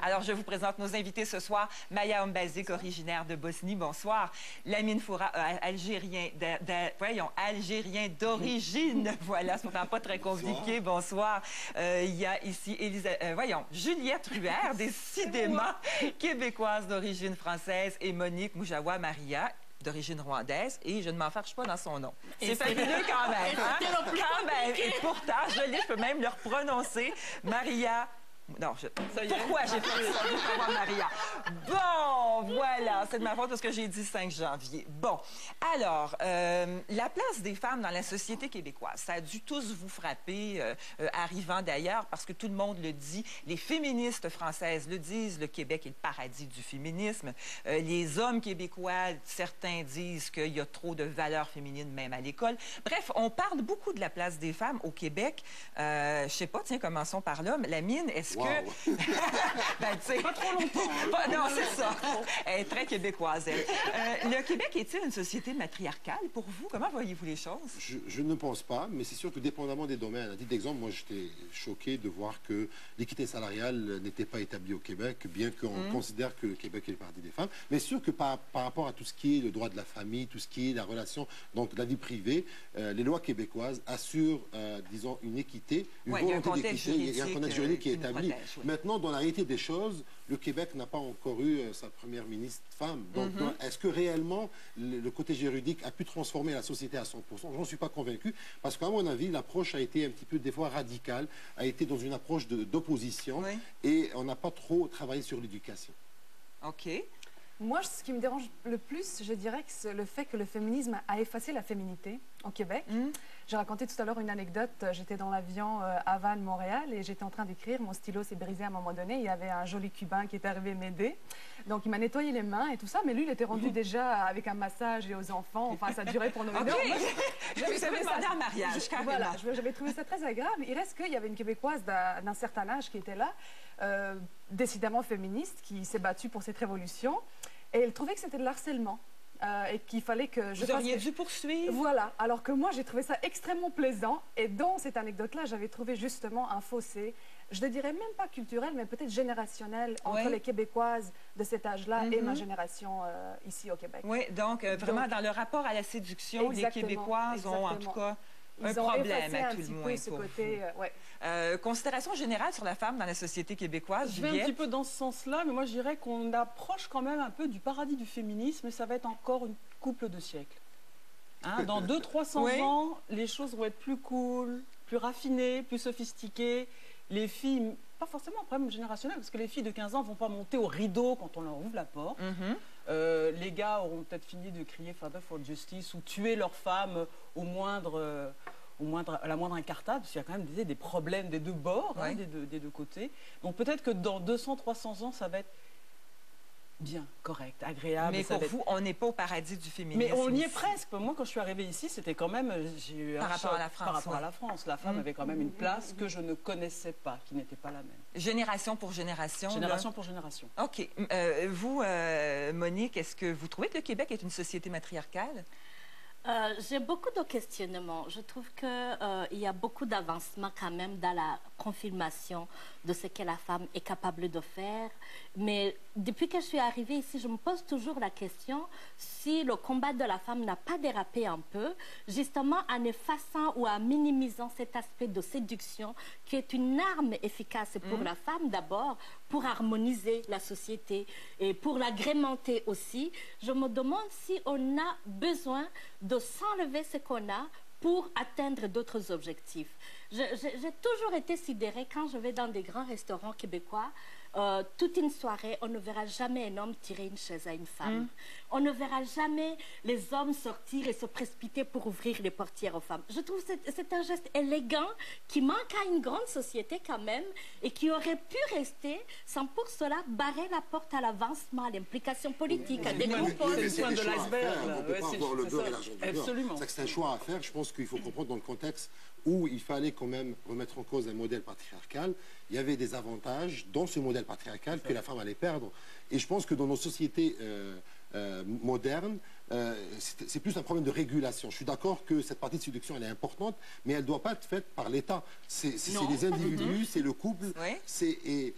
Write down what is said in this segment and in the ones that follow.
Alors, je vous présente nos invités ce soir. Maya Ombazik, originaire de Bosnie. Bonsoir. Lamine Foura, algérien d'origine. Voilà, ce n'est pas très compliqué. Bonsoir. Il y a ici Juliette Ruher, décidément québécoise d'origine française, et Monique Moujawa Maria, d'origine rwandaise, et je ne m'en fâche pas dans son nom. C'est fabuleux quand même. Hein? Quand même. Et pourtant, je peux même le prononcer. Maria... Non, pourquoi j'ai fait ça pour avoir Maria? Bon, voilà, c'est de ma faute parce que j'ai dit 5 janvier. Bon, alors, la place des femmes dans la société québécoise, ça a dû tous vous frapper, arrivant d'ailleurs, parce que tout le monde le dit, les féministes françaises le disent, le Québec est le paradis du féminisme. Les hommes québécois, certains disent qu'il y a trop de valeurs féminines même à l'école. Bref, on parle beaucoup de la place des femmes au Québec. Je sais pas, tiens, commençons par là. Lamine, est-ce que... ben, pas trop longtemps. Non, c'est ça. Elle est très québécoise, elle. Le Québec est-il une société matriarcale pour vous? Comment voyez-vous les choses? Je ne pense pas, mais c'est sûr que dépendamment des domaines. À titre d'exemple, moi, j'étais choqué de voir que l'équité salariale n'était pas établie au Québec, bien qu'on considère que le Québec est le paradis des femmes. Mais c'est sûr que par rapport à tout ce qui est le droit de la famille, tout ce qui est la relation, donc la vie privée, les lois québécoises assurent, disons, une équité, une volonté d'équité. Il y a un contexte juridique qui est établi. Maintenant, dans la réalité des choses, le Québec n'a pas encore eu sa première ministre femme. Donc, est-ce que réellement le côté juridique a pu transformer la société à 100%? Je n'en suis pas convaincu, parce qu'à mon avis, l'approche a été un petit peu, des fois, radicale, a été dans une approche d'opposition, et on n'a pas trop travaillé sur l'éducation. OK. Moi, ce qui me dérange le plus, je dirais que c'est le fait que le féminisme a effacé la féminité au Québec. J'ai raconté tout à l'heure une anecdote. J'étais dans l'avion Havane-Montréal et j'étais en train d'écrire. Mon stylo s'est brisé à un moment donné. Il y avait un joli Cubain qui est arrivé m'aider. Donc, il m'a nettoyé les mains et tout ça. Mais lui, il était rendu déjà avec un massage et aux enfants. Enfin, ça durait pour nos heures. J'avais demandé un mariage, carrément. Voilà, j'avais trouvé ça très agréable. Il reste qu'il y avait une Québécoise d'un certain âge qui était là, décidément féministe, qui s'est battue pour cette révolution. Et elle trouvait que c'était de l'harcèlement. Et qu'il fallait que je... Vous auriez dû poursuivre. Voilà. Alors que moi, j'ai trouvé ça extrêmement plaisant. Et dans cette anecdote-là, j'avais trouvé justement un fossé, je ne dirais même pas culturel, mais peut-être générationnel, entre les Québécoises de cet âge-là et ma génération ici au Québec. Oui, donc vraiment, dans le rapport à la séduction, les Québécoises ont en tout cas... un problème à tout le moins pour côté, considération générale sur la femme dans la société québécoise, Je vais un petit peu dans ce sens-là, mais moi je dirais qu'on approche quand même un peu du paradis du féminisme, et ça va être encore une couple de siècles. Hein, dans 200-300 ans, les choses vont être plus cool, plus raffinées, plus sophistiquées. Les filles, pas forcément un problème générationnel, parce que les filles de 15 ans ne vont pas monter au rideau quand on leur ouvre la porte. Les gars auront peut-être fini de crier « Father for Justice » ou tuer leur femme à la moindre incartade, parce qu'il y a quand même des problèmes des deux bords, des deux côtés. Donc peut-être que dans 200-300 ans, ça va être bien, correct, agréable. Mais pour vous, on n'est pas au paradis du féminisme. Mais on y est presque. Moi, quand je suis arrivée ici, c'était quand même... J'ai eu par rapport à la France. Par rapport à la France. La femme avait quand même une place que je ne connaissais pas, qui n'était pas la même. Génération pour génération. Génération pour génération. OK. Vous, Monique, est-ce que vous trouvez que le Québec est une société matriarcale? J'ai beaucoup de questionnements. Je trouve qu'il y a beaucoup d'avancements quand même dans la confirmation de ce que la femme est capable de faire. Mais depuis que je suis arrivée ici, je me pose toujours la question si le combat de la femme n'a pas dérapé un peu, justement en effaçant ou en minimisant cet aspect de séduction qui est une arme efficace pour la femme d'abord, pour harmoniser la société et pour l'agrémenter aussi. Je me demande si on a besoin de s'enlever ce qu'on a pour atteindre d'autres objectifs. J'ai toujours été sidérée quand je vais dans des grands restaurants québécois. Toute une soirée, on ne verra jamais un homme tirer une chaise à une femme. On ne verra jamais les hommes sortir et se précipiter pour ouvrir les portières aux femmes. Je trouve que c'est un geste élégant qui manque à une grande société quand même et qui aurait pu rester sans pour cela barrer la porte à l'avancement, à l'implication politique, à des groupes. C'est le point de l'iceberg. On ne peut pas avoir le beurre et l'argent du beurre. Absolument. C'est un choix à faire. Je pense qu'il faut comprendre dans le contexte où il fallait quand même remettre en cause un modèle patriarcal. Il y avait des avantages dans ce modèle patriarcal que la femme allait perdre. Et je pense que dans nos sociétés modernes, c'est plus un problème de régulation. Je suis d'accord que cette partie de séduction, elle est importante, mais elle ne doit pas être faite par l'État. C'est les individus, c'est le couple. Et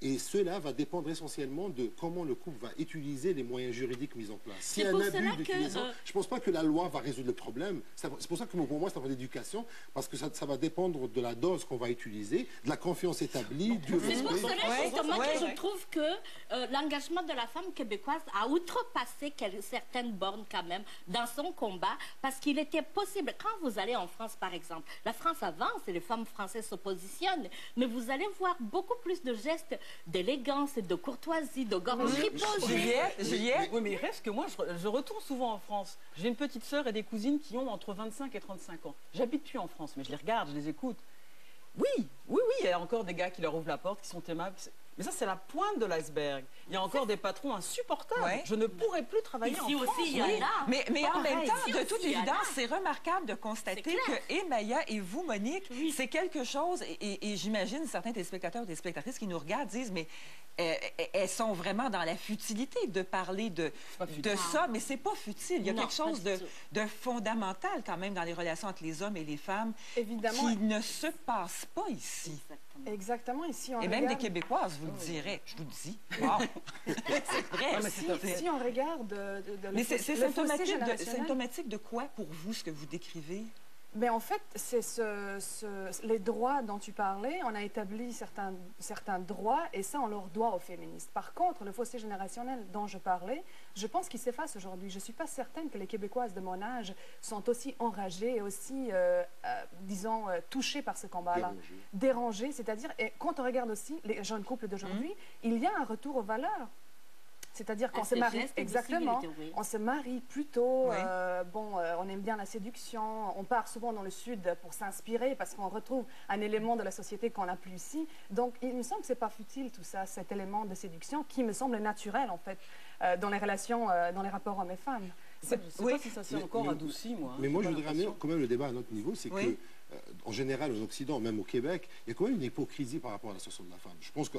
Et cela va dépendre essentiellement de comment le couple va utiliser les moyens juridiques mis en place. Si C'est un pour abus cela que, d'utilisation, je ne pense pas que la loi va résoudre le problème. C'est pour ça que pour moi, c'est un problème d'éducation, parce que ça va dépendre de la dose qu'on va utiliser, de la confiance établie, du C'est pour respect. cela justement que je trouve que l'engagement de la femme québécoise a outrepassé certaines bornes quand même dans son combat, parce qu'il était possible, quand vous allez en France par exemple, la France avance et les femmes françaises se positionnent, mais vous allez voir beaucoup plus de gestes d'élégance, de courtoisie, de gorgerie posée. Juliette? Oui, mais il reste que moi, je retourne souvent en France. J'ai une petite sœur et des cousines qui ont entre 25 et 35 ans. J'habite plus en France, mais je les regarde, je les écoute. Oui, il y a encore des gars qui leur ouvrent la porte, qui sont aimables. Mais ça, c'est la pointe de l'iceberg. Il y a encore des patrons insupportables. Ouais. Je ne pourrais plus travailler Ici en France. aussi, il y en a. Mais en même pareil. temps, Ici de aussi, toute il y en a. évidence, c'est remarquable de constater C'est clair. que et Maya et vous, Monique, c'est quelque chose, et j'imagine certains téléspectateurs ou des spectatrices qui nous regardent disent, mais elles sont vraiment dans la futilité de parler de ça, mais c'est pas futile. Il y a Non, quelque chose pas du tout. de fondamental quand même dans les relations entre les hommes et les femmes Évidemment. qui ne se passe pas ici. Exactement, ici on Et regarde... même des Québécoises, vous le direz. Je vous le dis. Wow. C'est vrai. Si on regarde... Mais c'est le fossé symptomatique, générationnel- symptomatique de quoi pour vous, ce que vous décrivez? Mais en fait, c'est les droits dont tu parlais. On a établi certains droits et ça, on leur doit aux féministes. Par contre, le fossé générationnel dont je parlais, je pense qu'il s'efface aujourd'hui. Je ne suis pas certaine que les Québécoises de mon âge sont aussi enragées et aussi, disons, touchées par ce combat-là. Dérangées, c'est-à-dire, et quand on regarde aussi les jeunes couples d'aujourd'hui, il y a un retour aux valeurs. C'est-à-dire qu'on À se ces marie, gestes de exactement, civilité, oui. on se marie plus tôt, Oui. on aime bien la séduction, on part souvent dans le sud pour s'inspirer parce qu'on retrouve un élément de la société qu'on n'a plus ici. Donc il me semble que ce n'est pas futile tout ça, cet élément de séduction qui me semble naturel en fait dans les relations, dans les rapports hommes et femmes. Je ne sais pas si ça s'est encore adouci, moi. Mais moi, je voudrais amener quand même le débat à un autre niveau, c'est Oui. que, en général, en Occident, même au Québec, il y a quand même une hypocrisie par rapport à la situation de la femme. Je pense que,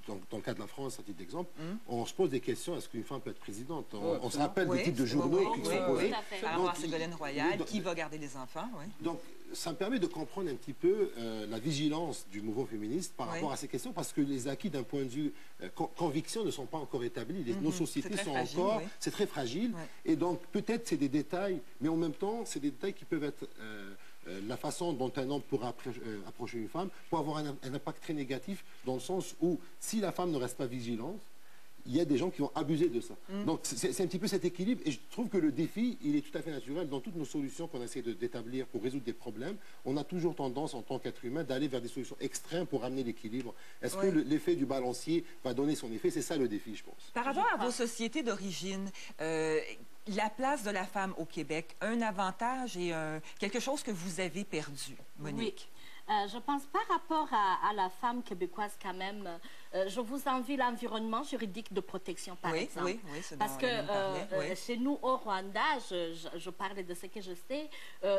dans le cas de la France, à titre d'exemple, on se pose des questions, est-ce qu'une femme peut être présidente? On se rappelle des titres de journaux qui sont posés. tout à fait. Par rapport à Donc, Ségolène Royal, donc, qui va garder les enfants, oui. Donc, ça me permet de comprendre un petit peu la vigilance du mouvement féministe par Oui. rapport à ces questions, parce que les acquis d'un point de vue conviction ne sont pas encore établis. Nos sociétés C'est très sont fragile, encore... oui. C'est très fragile. Oui. Et donc, peut-être c'est des détails, mais en même temps, c'est des détails qui peuvent être... la façon dont un homme pourra approcher une femme peut avoir un impact très négatif, dans le sens où, si la femme ne reste pas vigilante, il y a des gens qui vont abuser de ça. Donc, c'est un petit peu cet équilibre. Et je trouve que le défi, il est tout à fait naturel. Dans toutes nos solutions qu'on essaie d'établir pour résoudre des problèmes, on a toujours tendance, en tant qu'être humain, d'aller vers des solutions extrêmes pour amener l'équilibre. Est-ce que l'effet du balancier va donner son effet? C'est ça le défi, je pense. Par rapport à vos sociétés d'origine, la place de la femme au Québec, un avantage et quelque chose que vous avez perdu, Monique? Je pense par rapport à la femme québécoise quand même, je vous envie l'environnement juridique de protection par exemple. Oui, c'est Parce dont que Hélène parlait, oui. chez nous au Rwanda, je parle de ce que je sais,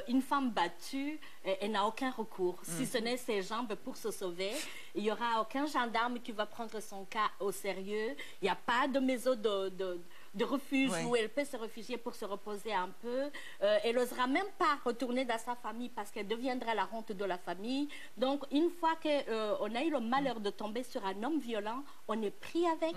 une femme battue, elle n'a aucun recours. Si ce n'est ses jambes pour se sauver, il n'y aura aucun gendarme qui va prendre son cas au sérieux. Il n'y a pas de maison de refuge où elle peut se réfugier pour se reposer un peu. Elle n'osera même pas retourner dans sa famille parce qu'elle deviendra la honte de la famille. Donc, une fois qu'on a eu le malheur de tomber sur un homme violent, on est pris avec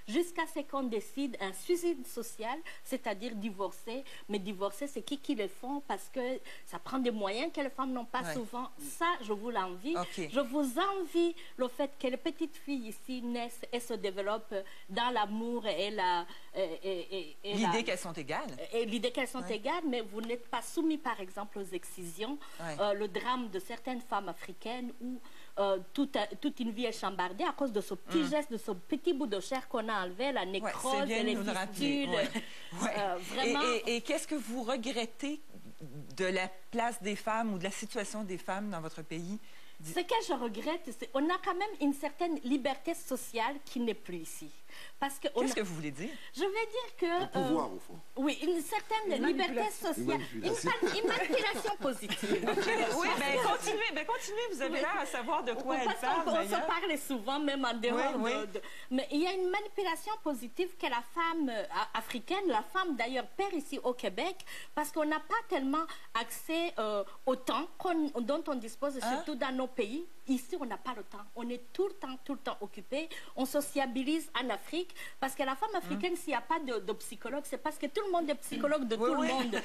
jusqu'à ce qu'on décide un suicide social, c'est-à-dire divorcer. Mais divorcer, c'est qui le font parce que ça prend des moyens que les femmes n'ont pas souvent. Ça, je vous l'envie. Okay. Je vous envie le fait que les petites filles ici naissent et se développent dans l'amour et la... L'idée qu'elles sont égales. Et l'idée qu'elles sont égales, mais vous n'êtes pas soumis, par exemple, aux excisions. Le drame de certaines femmes africaines où toute une vie est chambardée à cause de ce petit geste, de ce petit bout de chair qu'on a enlevé, la nécrose et les fistules. Vraiment. Et qu'est-ce que vous regrettez de la place des femmes ou de la situation des femmes dans votre pays? Ce que je regrette, c'est qu'on a quand même une certaine liberté sociale qui n'est plus ici. Qu'est-ce que vous voulez dire? Je veux dire que... Le pouvoir, au fond. Oui, une certaine liberté sociale. Une manipulation positive. Oui, mais continuez, vous avez l'air à savoir de quoi elle parle. On se parle souvent, même en dehors Mais il y a une manipulation positive que la femme africaine, la femme d'ailleurs perd ici au Québec, parce qu'on n'a pas tellement accès au temps dont on dispose, surtout dans nos nos pays, ici, on n'a pas le temps. On est tout le temps occupé. On sociabilise en Afrique parce que la femme africaine, s'il n'y a pas de psychologue, c'est parce que tout le monde est psychologue de tout le monde.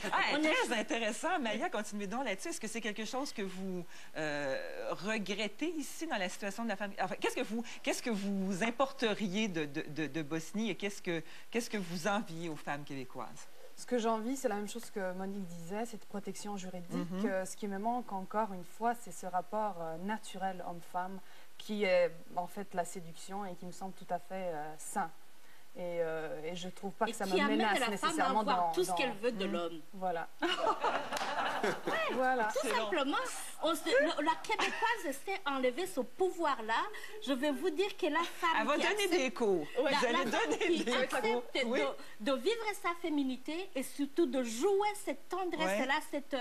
Très intéressant. Maya, continuez donc là-dessus. Est-ce que c'est quelque chose que vous regrettez ici dans la situation de la femme? Enfin, qu'est-ce que vous importeriez de Bosnie et qu'est-ce que vous enviez aux femmes québécoises? Ce que j'envie, c'est la même chose que Monique disait, cette protection juridique. Ce qui me manque encore une fois, c'est ce rapport naturel homme-femme qui est en fait la séduction et qui me semble tout à fait sain. Et je ne trouve pas que ça me menace nécessairement dans tout ce qu'elle veut de l'homme. Voilà. Voilà. Tout simplement, la Québécoise s'est enlever ce pouvoir-là. Je vais vous dire que la femme elle va donner des cours. Vous allez donner des cours. De vivre sa féminité et surtout de jouer cette tendresse-là, cette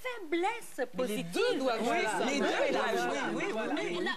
faiblesse positive. Les deux doivent jouer ça. Les deux doivent jouer.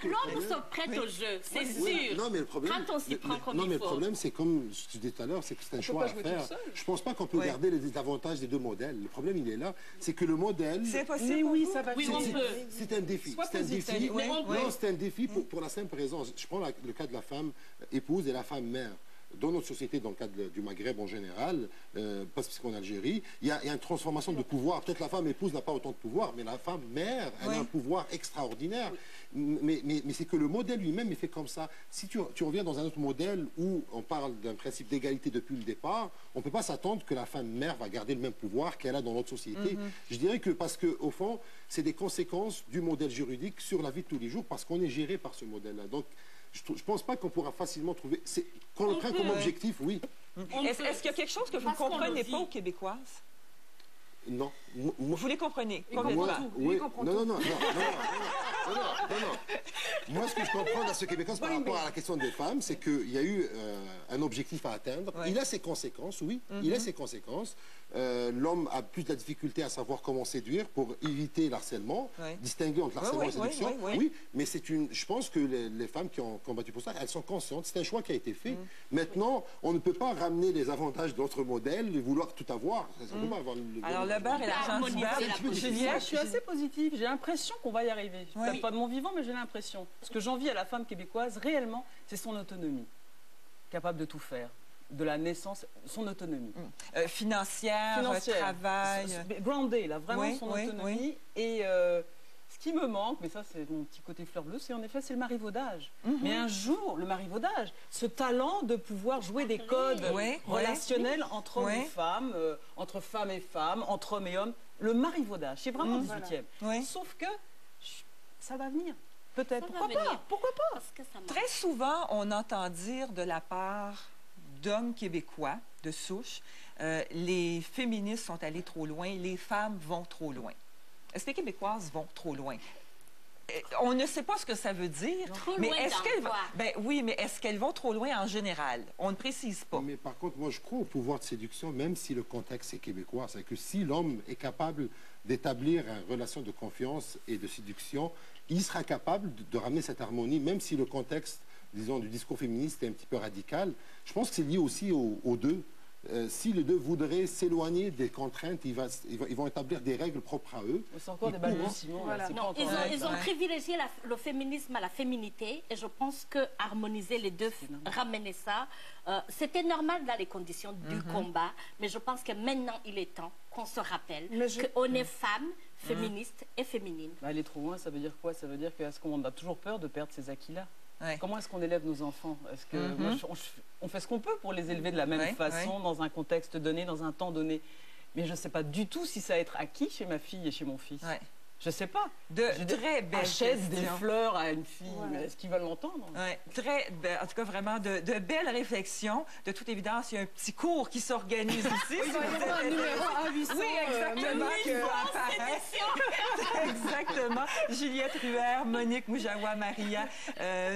L'homme se prête au jeu, c'est sûr. Non, mais le problème, quand on s'y prend comme il faut. Non, mais le problème, c'est comme je disais tout à l'heure, c'est que c'est un choix à faire. Je ne pense pas qu'on peut garder les avantages des deux modèles. Le problème, il est là. C'est que le modèle... C'est possible. Mais oui, ça va. Oui, on peut. C'est un défi. C'est un défi. Non, c'est un défi pour la simple raison. Je prends le cas de la femme épouse et la femme mère. Dans notre société, dans le cadre du Maghreb en général, pas spécifiquement en Algérie, il y a une transformation de pouvoir. Peut-être la femme épouse n'a pas autant de pouvoir, mais la femme mère, elle a un pouvoir extraordinaire. Mais c'est que le modèle lui-même est fait comme ça. Si tu reviens dans un autre modèle où on parle d'un principe d'égalité depuis le départ, on ne peut pas s'attendre que la femme mère va garder le même pouvoir qu'elle a dans notre société. Je dirais que parce qu'au fond, c'est des conséquences du modèle juridique sur la vie de tous les jours parce qu'on est géré par ce modèle-là. Donc, je ne pense pas qu'on pourra facilement trouver... Qu'on le prenne comme objectif, oui. Est-ce qu'il y a quelque chose que vous ne comprenez pas aux Québécoises? Non. Vous les comprenez? Oui. Non. Moi, ce que je comprends dans ce Québécois par rapport à la question des femmes, c'est qu'il y a eu un objectif à atteindre. Il a ses conséquences, oui. Il a ses conséquences. L'homme a plus de la difficulté à savoir comment séduire pour éviter l'harcèlement, distinguer entre l'harcèlement et la séduction. Oui, mais je pense que les femmes qui ont combattu pour ça, elles sont conscientes. C'est un choix qui a été fait. Maintenant, on ne peut pas ramener les avantages d'autres modèles et vouloir tout avoir. On peut pas avoir alors, le beurre et l'argent du beurre. Juliette, je suis assez positive. J'ai l'impression qu'on va y arriver. Peut-être pas de mon vivant, mais j'ai l'impression. Ce que j'envie à la femme québécoise, réellement, c'est son autonomie. Capable de tout faire. De la naissance, son autonomie. Financière, travail. Grounded, là, vraiment son autonomie. Et ce qui me manque, mais ça c'est mon petit côté fleur bleue, c'est en effet c'est le marivaudage. Mais un jour, le marivaudage, ce talent de pouvoir jouer des codes relationnels entre hommes et femmes, entre femmes et femmes, entre hommes et hommes, le marivaudage, c'est vraiment le 18e. Sauf que ça va venir. Peut-être. Pourquoi pas? Très souvent, on entend dire de la part d'hommes québécois de souche, les féministes sont allées trop loin, les femmes vont trop loin. Est-ce que les Québécoises vont trop loin? On ne sait pas ce que ça veut dire. Mais est-ce qu'elles vont trop loin en général? On ne précise pas. Mais par contre, moi, je crois au pouvoir de séduction, même si le contexte est québécois. C'est que si l'homme est capable d'établir une relation de confiance et de séduction, il sera capable de ramener cette harmonie, même si le contexte, disons, du discours féministe est un petit peu radical. Je pense que c'est lié aussi aux deux. Si les deux voudraient s'éloigner des contraintes, ils vont établir des règles propres à eux. C'est encore des balbutiements. Voilà. Ils ont privilégié le féminisme à la féminité et je pense que harmoniser les deux, ramener ça, c'était normal dans les conditions du combat, mais je pense que maintenant il est temps qu'on se rappelle qu'on est femme, féministe et féminine. Aller trop loin, ça veut dire quoi? Ça veut dire qu'on a toujours peur de perdre ces acquis-là. Comment est-ce qu'on élève nos enfants? Est-ce que on fait ce qu'on peut pour les élever de la même façon, dans un contexte donné, dans un temps donné? Mais je ne sais pas du tout si ça va être acquis chez ma fille et chez mon fils. Je ne sais pas. Très belle achète des fleurs à une fille. Est-ce qu'ils veulent l'entendre? Très belle. En tout cas, vraiment de belles réflexions. De toute évidence, il y a un petit cours qui s'organise ici. Il va y avoir un numéro A800. Oui, exactement. Exactement. Juliette Ruher, Monique Moujawa, Maria,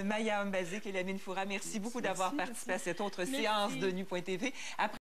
Maya Mbazik et Lamine Foura. Merci beaucoup d'avoir participé à cette autre séance de Nu.tv. Après